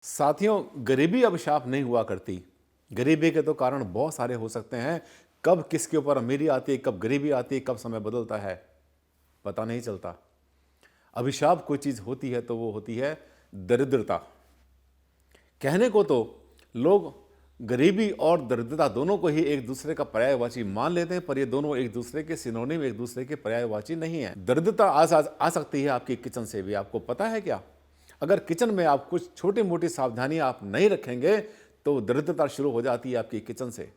साथियों, गरीबी अभिशाप नहीं हुआ करती। गरीबी के तो कारण बहुत सारे हो सकते हैं। कब किसके ऊपर अमीरी आती है, कब गरीबी आती है, कब समय बदलता है, पता नहीं चलता। अभिशाप कोई चीज होती है तो वो होती है दरिद्रता। कहने को तो लोग गरीबी और दरिद्रता दोनों को ही एक दूसरे का पर्यायवाची मान लेते हैं, पर ये दोनों एक दूसरे के सिनोनिम, एक दूसरे के पर्यायवाची नहीं है। दरिद्रता आ सकती है आपकी किचन से भी। आपको पता है क्या? अगर किचन में आप कुछ छोटी मोटी सावधानियां आप नहीं रखेंगे तो दरिद्रता शुरू हो जाती है आपकी किचन से।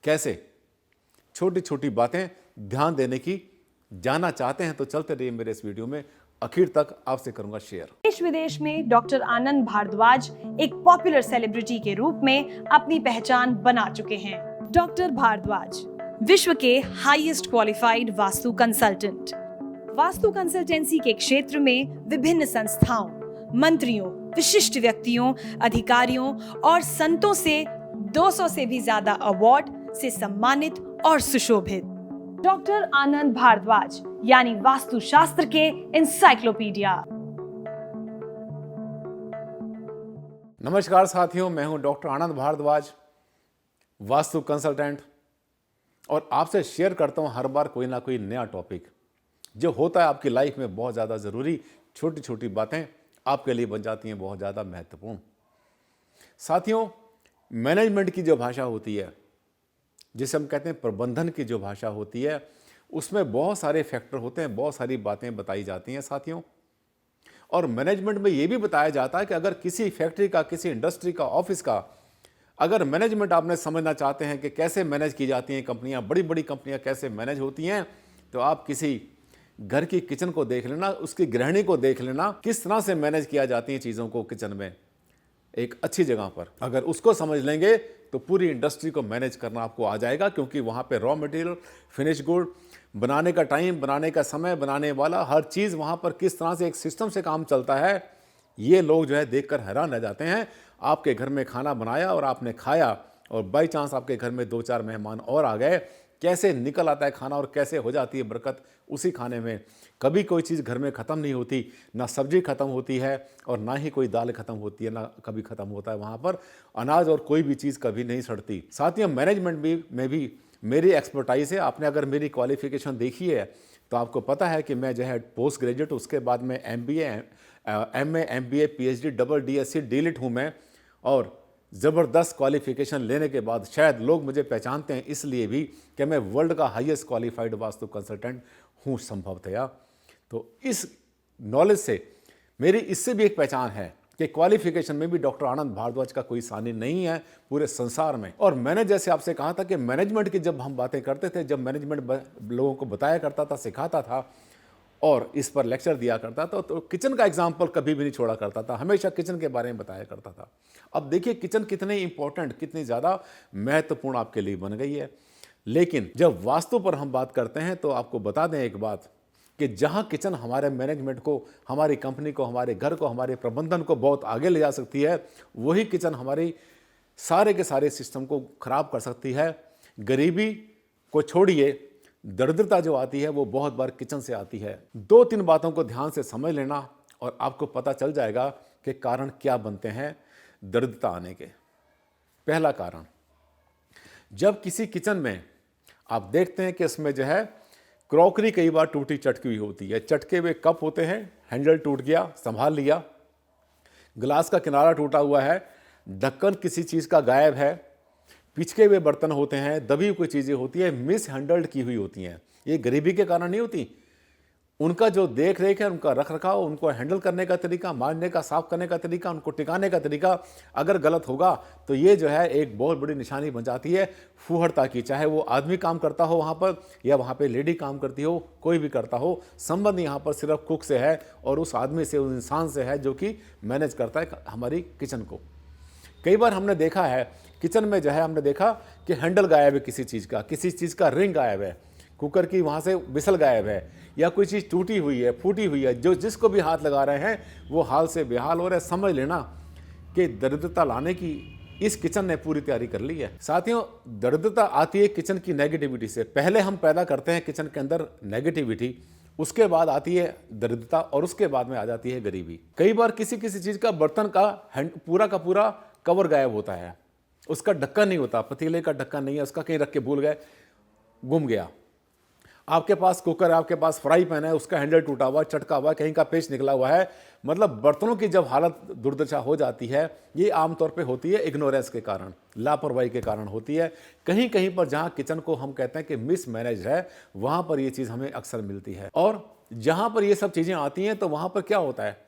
कैसे? छोटी छोटी बातें ध्यान देने की। जानना चाहते हैं तो चलते रहिए मेरे इस वीडियो में, आखिर तक आपसे करूंगा शेयर। देश विदेश में डॉक्टर आनंद भारद्वाज एक पॉपुलर सेलिब्रिटी के रूप में अपनी पहचान बना चुके हैं। डॉक्टर भारद्वाज विश्व के highest qualified vastu consultant. Vastu consultancy के क्षेत्र में विभिन्न संस्थाओं, मंत्रियों, विशिष्ट व्यक्तियों, अधिकारियों और संतों से 200 से भी ज्यादा अवार्ड से सम्मानित और सुशोभित। डॉक्टर आनंद भारद्वाज यानी वास्तुशास्त्र के इंसाइक्लोपीडिया। नमस्कार साथियों, मैं हूं डॉक्टर आनंद भारद्वाज, वास्तु कंसल्टेंट, और आपसे शेयर करता हूं हर बार कोई ना कोई नया टॉपिक जो होता है आपकी लाइफ में बहुत ज़्यादा ज़रूरी। छोटी छोटी बातें आपके लिए बन जाती हैं बहुत ज़्यादा महत्वपूर्ण। साथियों, मैनेजमेंट की जो भाषा होती है, जिसे हम कहते हैं प्रबंधन की जो भाषा होती है, उसमें बहुत सारे फैक्टर होते हैं, बहुत सारी बातें बताई जाती हैं साथियों। और मैनेजमेंट में ये भी बताया जाता है कि अगर किसी फैक्ट्री का, किसी इंडस्ट्री का, ऑफिस का अगर मैनेजमेंट आपने समझना चाहते हैं कि कैसे मैनेज की जाती हैं कंपनियां, बड़ी बड़ी कंपनियां कैसे मैनेज होती हैं, तो आप किसी घर की किचन को देख लेना, उसकी गृहिणी को देख लेना, किस तरह से मैनेज किया जाती हैं चीज़ों को किचन में एक अच्छी जगह पर। अगर उसको समझ लेंगे तो पूरी इंडस्ट्री को मैनेज करना आपको आ जाएगा, क्योंकि वहाँ पे रॉ मटेरियल, फिनिश गुड, बनाने का टाइम, बनाने का समय, बनाने वाला हर चीज़ वहाँ पर किस तरह से एक सिस्टम से काम चलता है, ये लोग जो है देखकर हैरान रह जाते हैं। आपके घर में खाना बनाया और आपने खाया और बाई चांस आपके घर में 2-4 मेहमान और आ गए, कैसे निकल आता है खाना और कैसे हो जाती है बरकत उसी खाने में। कभी कोई चीज़ घर में ख़त्म नहीं होती, ना सब्जी ख़त्म होती है और ना ही कोई दाल ख़त्म होती है, ना कभी ख़त्म होता है वहाँ पर अनाज, और कोई भी चीज़ कभी नहीं सड़ती। साथियों, मैनेजमेंट में भी मेरी एक्सपर्टाइज है। आपने अगर मेरी क्वालिफिकेशन देखी है तो आपको पता है कि मैं जो है पोस्ट ग्रेजुएट, उसके बाद में MBA, MA, MBA, PhD, double DSc DLitt हूँ मैं। और ज़बरदस्त क्वालिफिकेशन लेने के बाद शायद लोग मुझे पहचानते हैं इसलिए भी कि मैं वर्ल्ड का हाईएस्ट क्वालिफाइड वास्तु कंसल्टेंट हूँ संभवतया। तो इस नॉलेज से मेरी इससे भी एक पहचान है कि क्वालिफिकेशन में भी डॉक्टर आनंद भारद्वाज का कोई सानी नहीं है पूरे संसार में। और मैंने जैसे आपसे कहा था कि मैनेजमेंट की जब हम बातें करते थे, जब मैनेजमेंट लोगों को बताया करता था, सिखाता था और इस पर लेक्चर दिया करता था, तो किचन का एग्जाम्पल कभी भी नहीं छोड़ा करता था, हमेशा किचन के बारे में बताया करता था। अब देखिए किचन कितनी इंपॉर्टेंट, कितनी ज़्यादा महत्वपूर्ण आपके लिए बन गई है। लेकिन जब वास्तु पर हम बात करते हैं तो आपको बता दें एक बात कि जहां किचन हमारे मैनेजमेंट को, हमारी कंपनी को, हमारे घर को, हमारे प्रबंधन को बहुत आगे ले जा सकती है, वही किचन हमारी सारे के सारे सिस्टम को खराब कर सकती है। गरीबी को छोड़िए, दरिद्रता जो आती है वो बहुत बार किचन से आती है। 2-3 बातों को ध्यान से समझ लेना और आपको पता चल जाएगा कि कारण क्या बनते हैं दरिद्रता आने के। पहला कारण, जब किसी किचन में आप देखते हैं कि इसमें जो है क्रॉकरी कई बार टूटी चटकी हुई होती है, चटके हुए कप होते हैं, हैंडल टूट गया, संभाल लिया, गिलास का किनारा टूटा हुआ है, ढक्कन किसी चीज़ का गायब है, पिचके हुए बर्तन होते हैं, दबी हुई चीज़ें होती है, मिस हैंडल्ड की हुई होती हैं। ये गरीबी के कारण नहीं होती, उनका जो देख रेख है, उनका रख रखाव, उनको हैंडल करने का तरीका, मांजने का, साफ करने का तरीका, उनको टिकाने का तरीका अगर गलत होगा तो ये जो है एक बहुत बड़ी निशानी बन जाती है फूहड़ता की। चाहे वो आदमी काम करता हो वहाँ पर या वहाँ पे लेडी काम करती हो, कोई भी करता हो, संबंध यहाँ पर सिर्फ कुक से है और उस आदमी से, उस इंसान से है जो कि मैनेज करता है हमारी किचन को। कई बार हमने देखा है किचन में जो है, हमने देखा कि हैंडल गायब है किसी चीज़ का, किसी चीज़ का रिंग गायब है, कुकर की वहाँ से विसल गायब है, या कोई चीज़ टूटी हुई है, फूटी हुई है, जो जिसको भी हाथ लगा रहे हैं वो हाल से बेहाल हो रहे हैं। समझ लेना कि दरिद्रता लाने की इस किचन ने पूरी तैयारी कर ली है। साथियों, दरिद्रता आती है किचन की नेगेटिविटी से। पहले हम पैदा करते हैं किचन के अंदर नेगेटिविटी, उसके बाद आती है दरिद्रता और उसके बाद में आ जाती है गरीबी। कई बार किसी किसी चीज़ का बर्तन का पूरा का पूरा कवर गायब होता है, उसका ढक्कन नहीं होता, पतीले का ढक्कन नहीं है, उसका कहीं रख के भूल गए, गुम गया। आपके पास कुकर है, आपके पास फ्राई पैन है, उसका हैंडल टूटा हुआ, चटका हुआ, कहीं का पेच निकला हुआ है। मतलब बर्तनों की जब हालत दुर्दशा हो जाती है, ये आमतौर पे होती है इग्नोरेंस के कारण, लापरवाही के कारण होती है। कहीं कहीं पर जहां किचन को हम कहते हैं कि मिसमैनेज है, वहां पर ये चीज़ हमें अक्सर मिलती है। और जहां पर ये सब चीज़ें आती हैं तो वहां पर क्या होता है,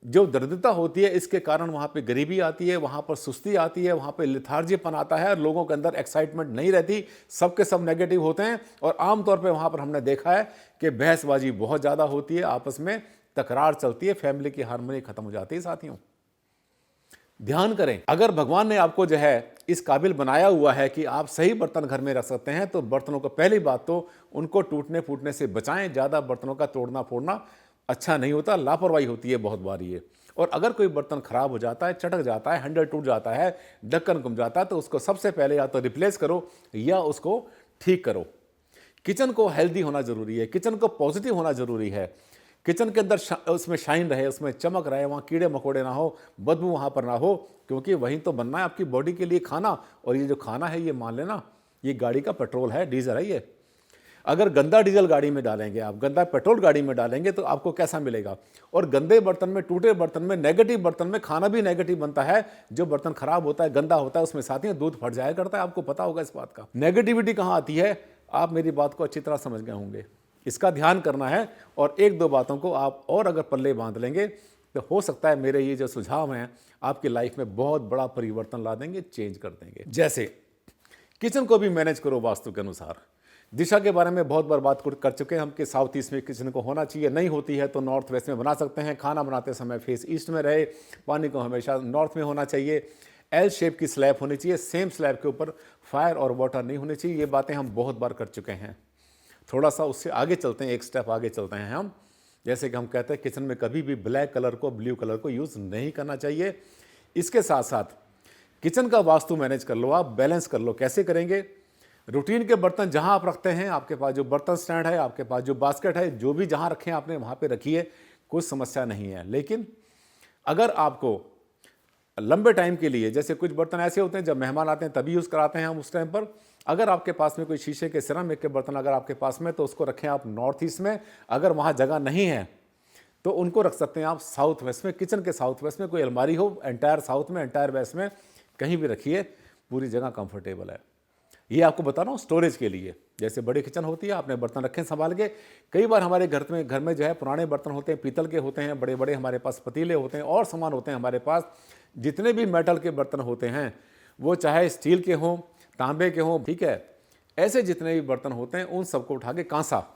जो दरिद्रता होती है इसके कारण वहाँ पे गरीबी आती है, वहाँ पर सुस्ती आती है, वहाँ पे लिथार्जीपन आता है और लोगों के अंदर एक्साइटमेंट नहीं रहती, सबके सब नेगेटिव होते हैं। और आमतौर पे वहाँ पर हमने देखा है कि बहसबाजी बहुत ज़्यादा होती है, आपस में तकरार चलती है, फैमिली की हार्मनी खत्म हो जाती है। साथियों, ध्यान करें, अगर भगवान ने आपको जो है इस काबिल बनाया हुआ है कि आप सही बर्तन घर में रख सकते हैं, तो बर्तनों को पहली बात तो उनको टूटने फूटने से बचाएं। ज़्यादा बर्तनों का तोड़ना फोड़ना अच्छा नहीं होता, लापरवाही होती है बहुत बार ये। और अगर कोई बर्तन खराब हो जाता है, चटक जाता है, हैंडल टूट जाता है, ढक्कन गुम जाता है, तो उसको सबसे पहले या तो रिप्लेस करो या उसको ठीक करो। किचन को हेल्दी होना जरूरी है, किचन को पॉजिटिव होना जरूरी है। किचन के अंदर उसमें शाइन रहे, उसमें चमक रहे, वहाँ कीड़े मकोड़े ना हो, बदबू वहाँ पर ना हो, क्योंकि वहीं तो बनना है आपकी बॉडी के लिए खाना। और ये जो खाना है, ये मान लेना, ये गाड़ी का पेट्रोल है, डीजल है ये। अगर गंदा डीजल गाड़ी में डालेंगे आप, गंदा पेट्रोल गाड़ी में डालेंगे, तो आपको कैसा मिलेगा। और गंदे बर्तन में, टूटे बर्तन में, नेगेटिव बर्तन में खाना भी नेगेटिव बनता है। जो बर्तन खराब होता है, गंदा होता है, उसमें साथियों दूध फट जाया करता है, आपको पता होगा इस बात का। नेगेटिविटी कहाँ आती है, आप मेरी बात को अच्छी तरह समझ गए होंगे, इसका ध्यान करना है। और एक दो बातों को आप और अगर पल्ले बांध लेंगे तो हो सकता है मेरे ये जो सुझाव हैं आपकी लाइफ में बहुत बड़ा परिवर्तन ला देंगे, चेंज कर देंगे। जैसे किचन को भी मैनेज करो वास्तु के अनुसार। दिशा के बारे में बहुत बार बात कर चुके हैं हम कि साउथ ईस्ट में किचन को होना चाहिए, नहीं होती है तो नॉर्थ वेस्ट में बना सकते हैं। खाना बनाते समय फेस ईस्ट में रहे, पानी को हमेशा नॉर्थ में होना चाहिए, एल शेप की स्लैब होनी चाहिए, सेम स्लैब के ऊपर फायर और वाटर नहीं होनी चाहिए। ये बातें हम बहुत बार कर चुके हैं। थोड़ा सा उससे आगे चलते हैं, एक स्टेप आगे चलते हैं हम। जैसे कि हम कहते हैं किचन में कभी भी ब्लैक कलर को, ब्लू कलर को यूज़ नहीं करना चाहिए। इसके साथ साथ किचन का वास्तु मैनेज कर लो, आप बैलेंस कर लो। कैसे करेंगे, रूटीन के बर्तन जहां आप रखते हैं, आपके पास जो बर्तन स्टैंड है, आपके पास जो बास्केट है, जो भी जहां रखें आपने वहां पे रखिए, कोई समस्या नहीं है। लेकिन अगर आपको लंबे टाइम के लिए, जैसे कुछ बर्तन ऐसे होते हैं जब मेहमान आते हैं तभी यूज़ कराते हैं हम उस टाइम पर, अगर आपके पास में कोई शीशे के, सिरामिक के बर्तन अगर आपके पास में, तो उसको रखें आप नॉर्थ ईस्ट में। अगर वहाँ जगह नहीं है तो उनको रख सकते हैं आप साउथ वेस्ट में। किचन के साउथ वेस्ट में कोई अलमारी हो, एंटायर साउथ में, एंटायर वेस्ट में, कहीं भी रखिए, पूरी जगह कंफर्टेबल है। ये आपको बता रहा हूँ स्टोरेज के लिए। जैसे बड़ी किचन होती है, आपने बर्तन रखें संभाल के। कई बार हमारे घर में जो है पुराने बर्तन होते हैं, पीतल के होते हैं, बड़े बड़े हमारे पास पतीले होते हैं और सामान होते हैं हमारे पास। जितने भी मेटल के बर्तन होते हैं, वो चाहे स्टील के हों, तांबे के हों, ठीक है, ऐसे जितने भी बर्तन होते हैं उन सबको उठा के कांसा,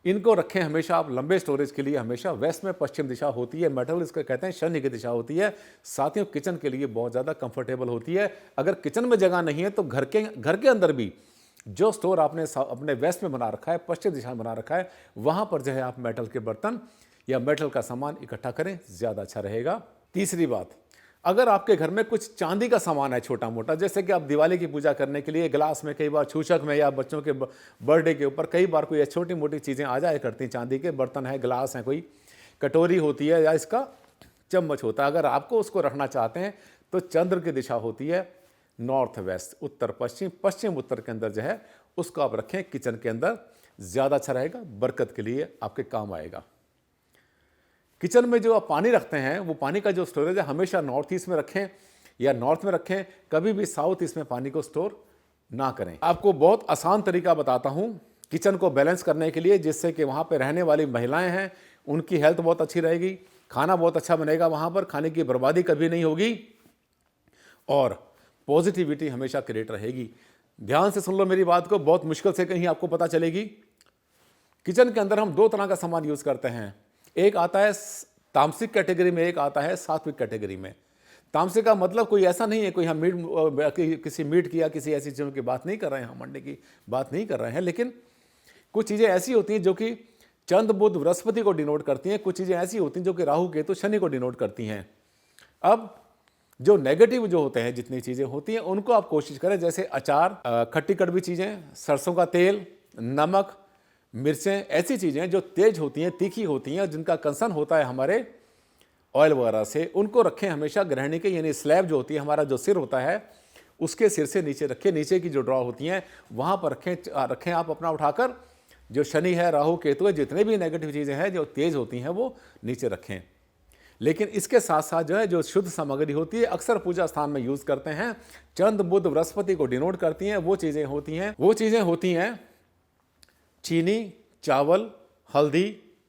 इनको रखें हमेशा आप लंबे स्टोरेज के लिए। हमेशा वेस्ट में पश्चिम दिशा होती है, मेटल इसको कहते हैं शनि की दिशा होती है। साथियों, किचन के लिए बहुत ज़्यादा कंफर्टेबल होती है। अगर किचन में जगह नहीं है तो घर के अंदर भी जो स्टोर आपने अपने वेस्ट में बना रखा है, पश्चिम दिशा में बना रखा है, वहाँ पर जो है आप मेटल के बर्तन या मेटल का सामान इकट्ठा करें, ज़्यादा अच्छा रहेगा। तीसरी बात, अगर आपके घर में कुछ चांदी का सामान है छोटा मोटा, जैसे कि आप दिवाली की पूजा करने के लिए ग्लास में, कई बार छूछक में या बच्चों के बर्थडे के ऊपर कई बार कोई छोटी मोटी चीज़ें आ जाया करती हैं, चांदी के बर्तन है, ग्लास है, कोई कटोरी होती है या इसका चम्मच होता है, अगर आपको उसको रखना चाहते हैं तो चंद्र की दिशा होती है नॉर्थ वेस्ट, उत्तर पश्चिम, पश्चिम उत्तर के अंदर जो है उसको आप रखें किचन के अंदर, ज़्यादा अच्छा रहेगा, बरकत के लिए आपके काम आएगा। किचन में जो आप पानी रखते हैं, वो पानी का जो स्टोरेज है हमेशा नॉर्थ ईस्ट में रखें या नॉर्थ में रखें, कभी भी साउथ ईस्ट में पानी को स्टोर ना करें। आपको बहुत आसान तरीका बताता हूं किचन को बैलेंस करने के लिए, जिससे कि वहां पे रहने वाली महिलाएं हैं उनकी हेल्थ बहुत अच्छी रहेगी, खाना बहुत अच्छा बनेगा, वहां पर खाने की बर्बादी कभी नहीं होगी और पॉजिटिविटी हमेशा क्रिएट रहेगी। ध्यान से सुन लो मेरी बात को, बहुत मुश्किल से कहीं आपको पता चलेगी। किचन के अंदर हम दो तरह का सामान यूज करते हैं, एक आता है तामसिक कैटेगरी में, एक आता है सात्विक कैटेगरी में। तामसिक का मतलब कोई ऐसा नहीं है कोई हम किसी मीट की या किसी ऐसी चीज़ों की बात नहीं कर रहे हैं, हम अंडे की बात नहीं कर रहे हैं, लेकिन कुछ चीज़ें ऐसी होती हैं जो कि चंद्र बुध बृहस्पति को डिनोट करती हैं, कुछ चीज़ें ऐसी होती हैं जो कि राहु केतु शनि को डिनोट करती हैं। अब जो नेगेटिव जो होते हैं, जितनी चीज़ें होती हैं उनको आप कोशिश करें, जैसे अचार, खट्टी कड़वी चीज़ें, सरसों का तेल, नमक, मिर्चें ऐसी चीज़ें हैं जो तेज होती हैं, तीखी होती हैं, जिनका कंसर्न होता है हमारे ऑयल वगैरह से, उनको रखें हमेशा गृहिणी के, यानी स्लैब जो होती है, हमारा जो सिर होता है उसके सिर से नीचे रखें, नीचे की जो ड्रॉ होती हैं वहाँ पर रखें आप अपना उठाकर। जो शनि है, राहु केतु है, जितने भी नेगेटिव चीज़ें हैं जो तेज होती हैं वो नीचे रखें। लेकिन इसके साथ साथ जो है जो शुद्ध सामग्री होती है, अक्सर पूजा स्थान में यूज़ करते हैं, चंद्र बुध बृहस्पति को डिनोट करती हैं, वो चीज़ें होती हैं चीनी, चावल, हल्दी,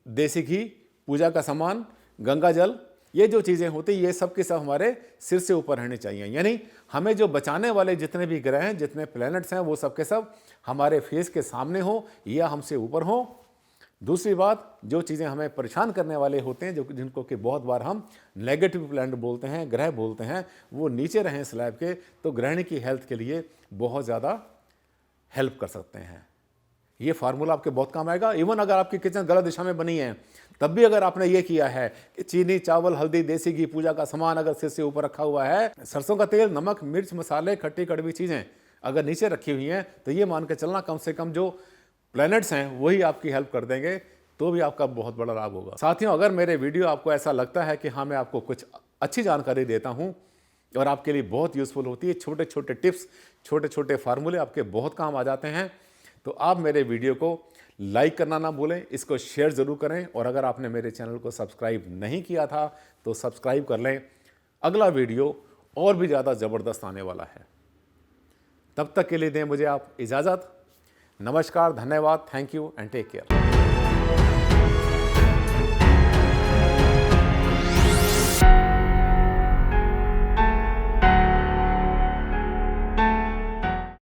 देसी घी, पूजा का सामान, गंगा जल, ये जो चीज़ें होती हैं ये सब के सब हमारे सिर से ऊपर रहने चाहिए। यानी हमें जो बचाने वाले जितने भी ग्रह हैं, जितने प्लैनेट्स हैं, वो सब के सब हमारे फेस के सामने हो या हमसे ऊपर हो। दूसरी बात, जो चीज़ें हमें परेशान करने वाले होते हैं, जो जिनको कि बहुत बार हम नेगेटिव प्लैनेट बोलते हैं, ग्रह बोलते हैं, वो नीचे रहें स्लैब के, तो गृहिणी की हेल्थ के लिए बहुत ज़्यादा हेल्प कर सकते हैं। ये फार्मूला आपके बहुत काम आएगा। इवन अगर आपकी किचन गलत दिशा में बनी है, तब भी अगर आपने ये किया है कि चीनी, चावल, हल्दी, देसी घी, पूजा का सामान अगर सिर से ऊपर रखा हुआ है, सरसों का तेल, नमक, मिर्च, मसाले, खट्टी कड़वी चीज़ें अगर नीचे रखी हुई हैं, तो ये मान के चलना कम से कम जो प्लैनेट्स हैं वही आपकी हेल्प कर देंगे, तो भी आपका बहुत बड़ा लाभ होगा। साथियों, अगर मेरे वीडियो आपको ऐसा लगता है कि हाँ मैं आपको कुछ अच्छी जानकारी देता हूँ और आपके लिए बहुत यूज़फुल होती है, छोटे छोटे टिप्स, छोटे छोटे फार्मूले आपके बहुत काम आ जाते हैं, तो आप मेरे वीडियो को लाइक करना ना भूलें, इसको शेयर ज़रूर करें, और अगर आपने मेरे चैनल को सब्सक्राइब नहीं किया था तो सब्सक्राइब कर लें। अगला वीडियो और भी ज़्यादा ज़बरदस्त आने वाला है। तब तक के लिए दें मुझे आप इजाज़त। नमस्कार, धन्यवाद, thank you and take care.